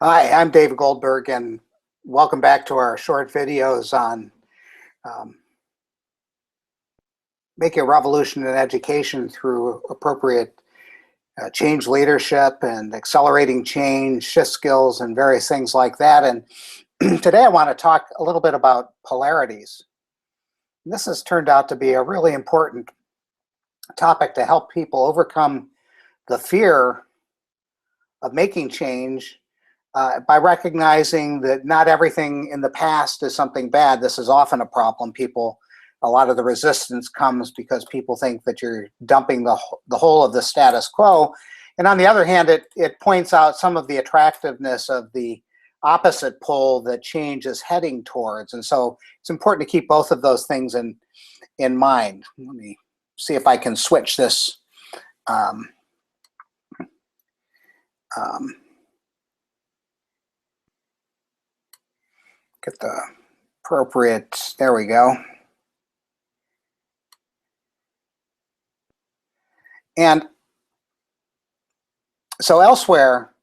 Hi, I'm David Goldberg, and welcome back to our short videos on um, making a revolution in education through appropriate change leadership and accelerating change, shift skills, and various things like that. And today I want to talk a little bit about polarities. And this has turned out to be a really important topic to help people overcome the fear of making change by recognizing that not everything in the past is something bad. This is often a problem. A lot of the resistance comes because people think that you're dumping the whole of the status quo. And on the other hand, it points out some of the attractiveness of the opposite pole that change is heading towards. And so it's important to keep both of those things in mind. Let me see if I can switch this. Um, um, get the appropriate, there we go. And so elsewhere,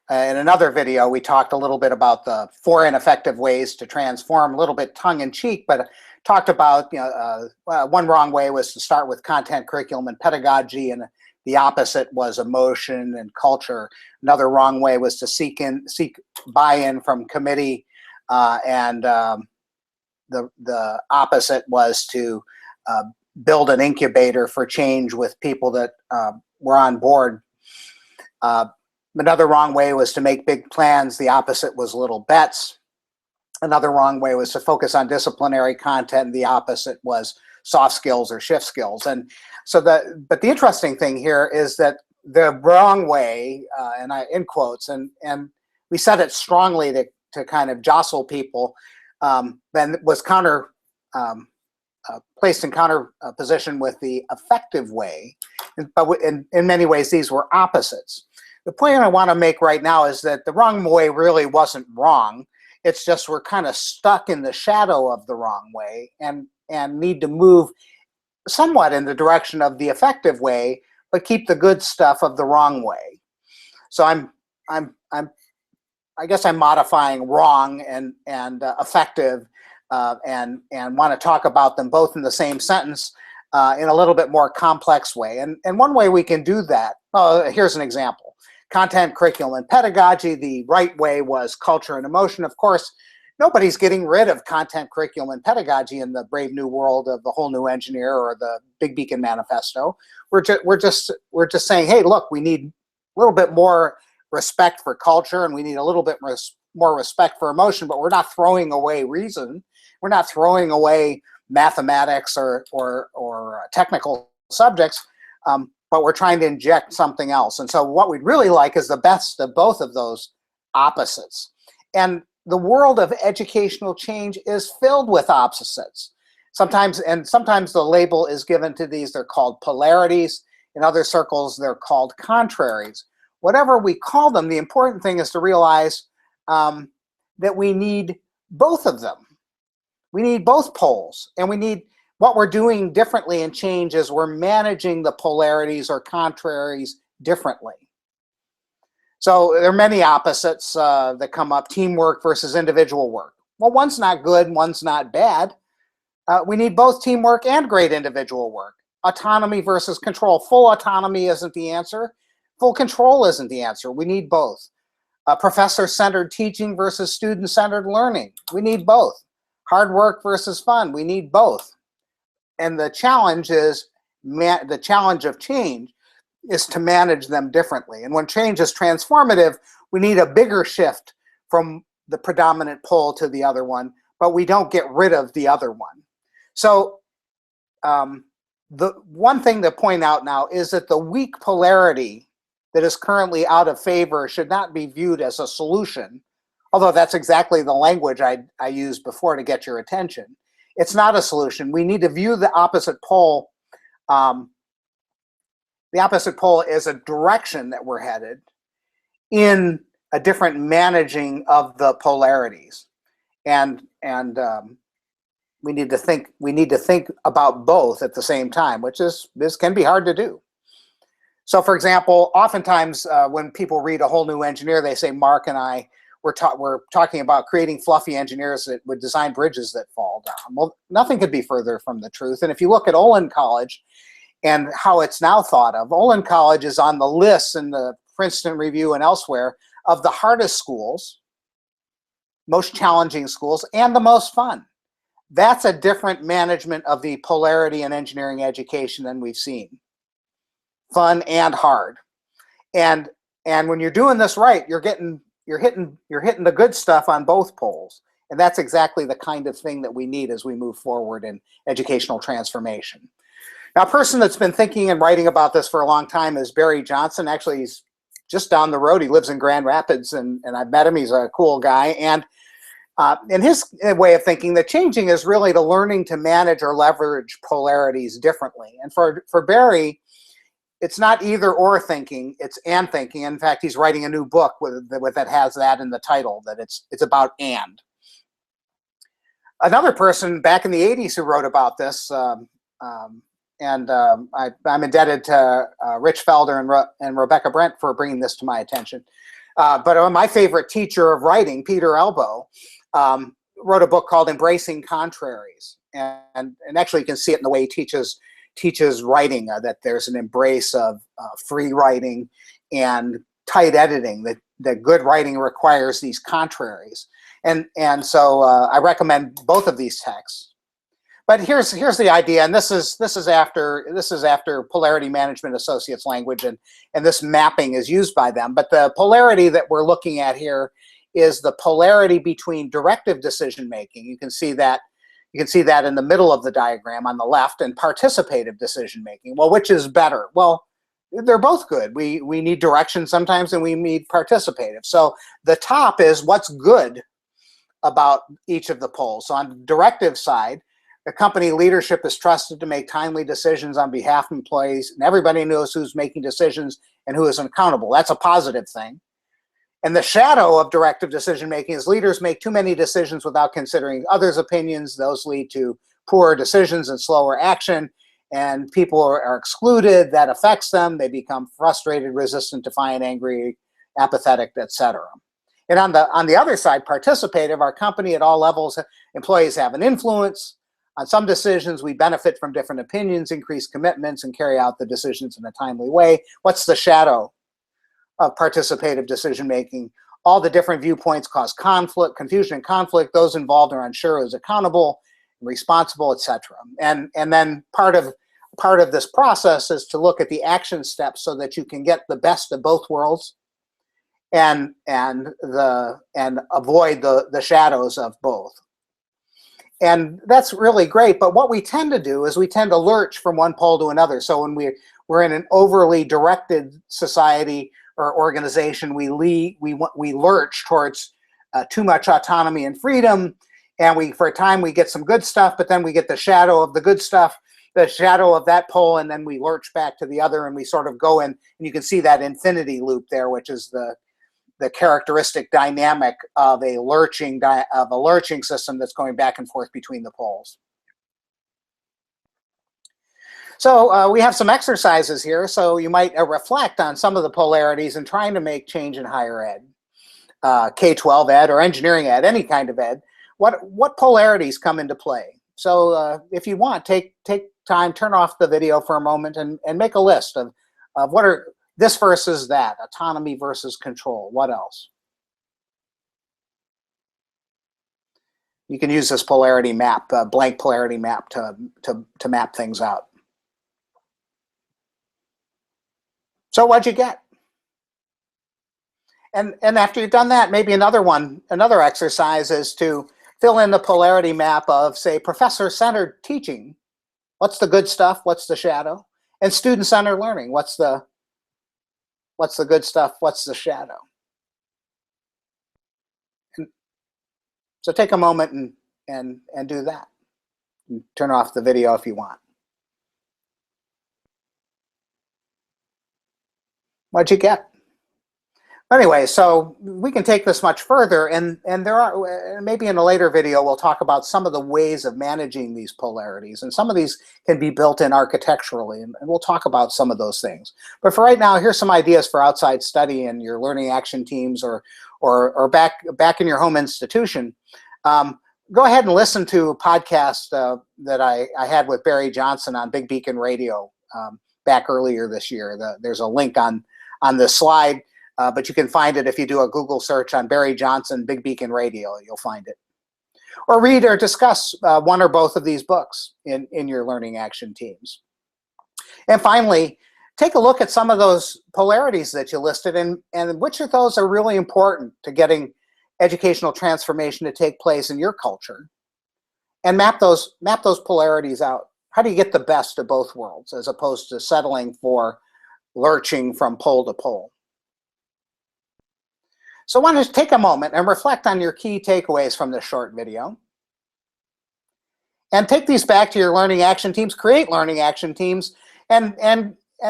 in another video, we talked a little bit about the 4 ineffective ways to transform, a little bit tongue-in-cheek, but talked about, one wrong way was to start with content, curriculum, and pedagogy, and the opposite was emotion and culture. Another wrong way was to seek buy-in from committee, and the opposite was to build an incubator for change with people that were on board. Another wrong way was to make big plans. The opposite was little bets. Another wrong way was to focus on disciplinary content. The opposite was soft skills or shift skills. And so but the interesting thing here is that the wrong way, and I in quotes, and we said it strongly to kind of jostle people, then was placed in counter position with the effective way. But in many ways, these were opposites. The point I want to make right now is that the wrong way really wasn't wrong. It's just we're kind of stuck in the shadow of the wrong way and need to move somewhat in the direction of the effective way, but keep the good stuff of the wrong way. So I guess I'm modifying wrong and effective, and want to talk about them both in the same sentence in a little bit more complex way. And one way we can do that, here's an example. Content, curriculum, and pedagogy. The right way was culture and emotion. Of course, nobody's getting rid of content, curriculum, and pedagogy in the Brave New World of the Whole New Engineer or the Big Beacon Manifesto. We're just saying, hey, look, we need a little bit more respect for culture and we need a little bit more respect for emotion, but we're not throwing away reason. We're not throwing away mathematics or technical subjects. But we're trying to inject something else. And so what we'd really like is the best of both of those opposites. And the world of educational change is filled with opposites. Sometimes the label is given to these, they're called polarities. In other circles, they're called contraries. Whatever we call them, the important thing is to realize that we need both of them. We need both poles, and we need what we're doing differently in change is we're managing the polarities or contraries differently. So there are many opposites that come up, teamwork versus individual work. Well, one's not good, one's not bad. We need both teamwork and great individual work. Autonomy versus control. Full autonomy isn't the answer. Full control isn't the answer. We need both. Professor-centered teaching versus student-centered learning. We need both. Hard work versus fun. We need both. And the challenge of change is to manage them differently. And when change is transformative, we need a bigger shift from the predominant pole to the other one, but we don't get rid of the other one. So the one thing to point out now is that the weak polarity that is currently out of favor should not be viewed as a solution, although that's exactly the language I used before to get your attention. It's not a solution. We need to view the opposite pole. The opposite pole is a direction that we're headed in a different managing of the polarities, and we need to think about both at the same time, which can be hard to do. So for example, oftentimes when people read A Whole New Engineer, they say, Mark and I, we're talking about creating fluffy engineers that would design bridges that fall down. Well, nothing could be further from the truth. And if you look at Olin College and how it's now thought of, Olin College is on the list in the Princeton Review and elsewhere of the hardest schools, most challenging schools, and the most fun. That's a different management of the polarity in engineering education than we've seen. Fun and hard. And when you're doing this right, you're hitting the good stuff on both poles. And that's exactly the kind of thing that we need as we move forward in educational transformation. Now, a person that's been thinking and writing about this for a long time is Barry Johnson. Actually, he's just down the road. He lives in Grand Rapids, and I've met him. He's a cool guy. And in his way of thinking, the changing is really the learning to manage or leverage polarities differently. And for Barry, it's not either or thinking, it's and thinking. In fact, he's writing a new book that has that in the title, that it's about and. Another person back in the 80s who wrote about this, I'm indebted to Rich Felder and Rebecca Brent for bringing this to my attention. But my favorite teacher of writing, Peter Elbow, wrote a book called Embracing Contraries. And actually you can see it in the way he teaches writing, that there's an embrace of free writing and tight editing, that good writing requires these contraries. And so I recommend both of these texts. But here's the idea, and this is after Polarity Management Associates language, and this mapping is used by them. But the polarity that we're looking at here is the polarity between directive decision making. You can see that in the middle of the diagram on the left, and participative decision making. Well, which is better? Well, they're both good. We need direction sometimes, and we need participative. So the top is what's good about each of the poles. So on the directive side, the company leadership is trusted to make timely decisions on behalf of employees, and everybody knows who's making decisions and who is accountable. That's a positive thing. And the shadow of directive decision making is leaders make too many decisions without considering others' opinions. Those lead to poor decisions and slower action, and people are excluded. That affects them. They become frustrated, resistant, defiant, angry, apathetic, etc. And on the other side, participative, our company at all levels, employees have an influence on some decisions. We benefit from different opinions, increase commitments, and carry out the decisions in a timely way. What's the shadow of participative decision making? All the different viewpoints cause conflict, confusion, and conflict. Those involved are unsure who's accountable, responsible, etc. And then part of this process is to look at the action steps so that you can get the best of both worlds and avoid the shadows of both. And that's really great. But what we tend to do is we tend to lurch from one pole to another. So when we're in an overly directed society or organization, we lurch towards too much autonomy and freedom. And for a time we get some good stuff, but then we get the shadow of the good stuff, the shadow of that pole, and then we lurch back to the other, and we sort of go in. And you can see that infinity loop there, which is the characteristic dynamic of a lurching system that's going back and forth between the poles. So we have some exercises here. So you might reflect on some of the polarities in trying to make change in higher ed, K-12 ed or engineering ed, any kind of ed. What polarities come into play? So if you want, take time, turn off the video for a moment, and make a list of what are this versus that, autonomy versus control. What else? You can use this polarity map, blank polarity map, to map things out. So what'd you get? And after you've done that, maybe another exercise is to fill in the polarity map of, say, professor-centered teaching. What's the good stuff? What's the shadow? And student-centered learning. What's the good stuff? What's the shadow? And so take a moment and do that. And turn off the video if you want. What'd you get? Anyway, so we can take this much further, and there are, maybe in a later video, we'll talk about some of the ways of managing these polarities, and some of these can be built in architecturally, and we'll talk about some of those things. But for right now, here's some ideas for outside study in your learning action teams or back in your home institution. Go ahead and listen to a podcast that I had with Barry Johnson on Big Beacon Radio back earlier this year. There's a link on this slide. But you can find it if you do a Google search on Barry Johnson, Big Beacon Radio, you'll find it. Or read or discuss one or both of these books in your learning action teams. And finally, take a look at some of those polarities that you listed and which of those are really important to getting educational transformation to take place in your culture. And map those polarities out. How do you get the best of both worlds as opposed to settling for lurching from pole to pole? So I want to take a moment and reflect on your key takeaways from this short video. And take these back to your learning action teams, create learning action teams, and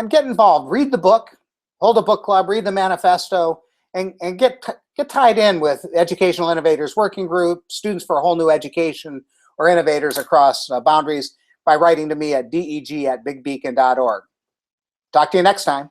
get involved. Read the book, hold a book club, read the manifesto, and get tied in with Educational Innovators Working Group, Students for a Whole New Education, or innovators across boundaries by writing to me at deg@bigbeacon.org. Talk to you next time.